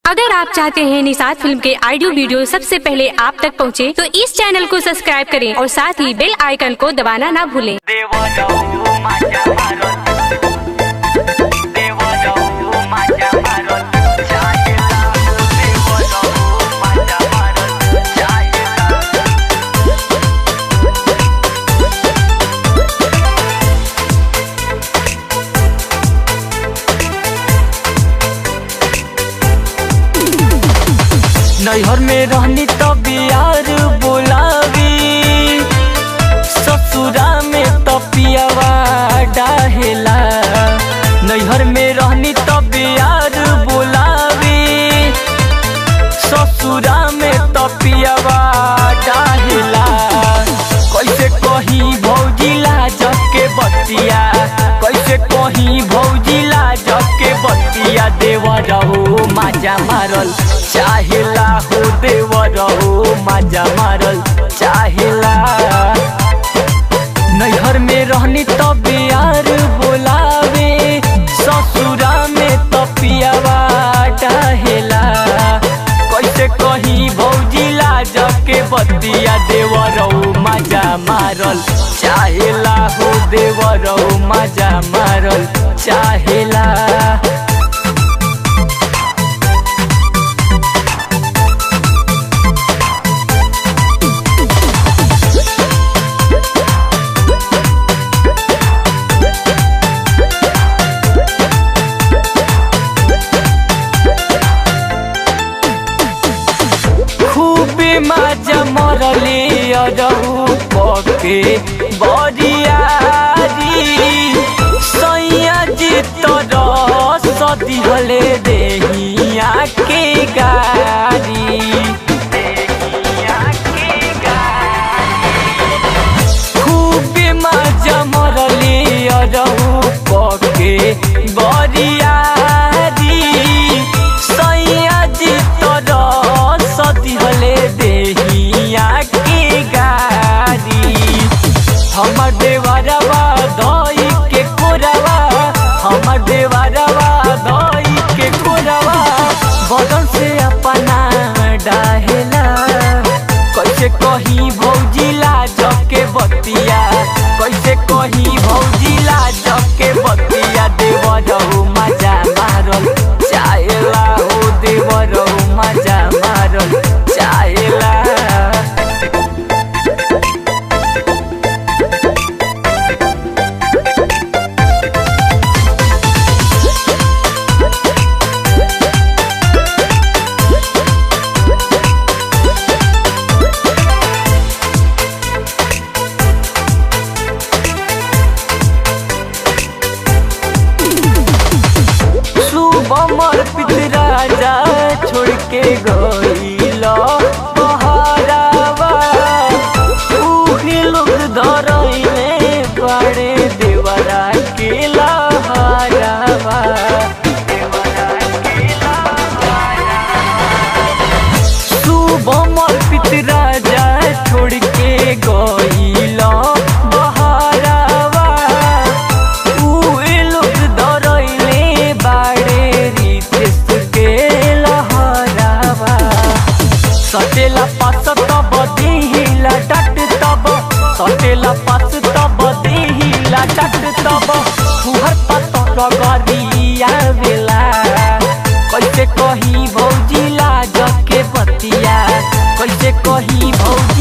अगर आप चाहते हैं निषाद फिल्म के ऑडियो वीडियो सबसे पहले आप तक पहुंचे, तो इस चैनल को सब्सक्राइब करें और साथ ही बेल आइकन को दबाना ना भूलें। नैहर में रहनी तब यार बोलावी, ससुरा में तपियावा डाहेला। नैहर में रहनी तब यार बोलावी, ससुरा में तपियावा डाहेला। कैसे कहीं भौजिला जके बतिया, कैसे कहीं भौजिला जके बतिया। देवर हो माजा मारल चाहेला, हो देवर हो माजा मारल चाहेला। नैहर में रहनी तब यार बोलावे, ससुरा में तपियावा डाहेला। कैसे कहीं भौजिला जके बतिया। देवर हो माजा मारल चाहेला, हो देवर हो माजा मारल चाहेला। माजा मरले अरहु पके बरियारी, सैया जी तरह सदिहले देहिया के गारी। खूब माजा मरले अरहु पके बरियारी, सैया जी तरह सदिहले हमर देवरवा दई के कोरवा, हमर देवरवा दई के कोरवा। बदन से अपना डाहेला। कैसे कहीं भौजिला जके बतिया, कैसे कहीं भौजिला जके बतिया। देवर हो मजा मारल चाहेला, हो देवर हो मजा मारल चाहेला। हमर पितराजा छोड़ के गइला बहरावा, उही लोग धरइले बड़े देवरा के लहरावा। शुभ हमर पितराजा छोड़ के गइला बहरावा, उही लोग धरइले बड़े सटेला पास तब दिहिला डट तब, सटेला पास तब दिहिला डट तब। फुहर पतर गरिया बेला। कैसे कहीं भौजिला जके बतिया, कैसे कहीं भौजी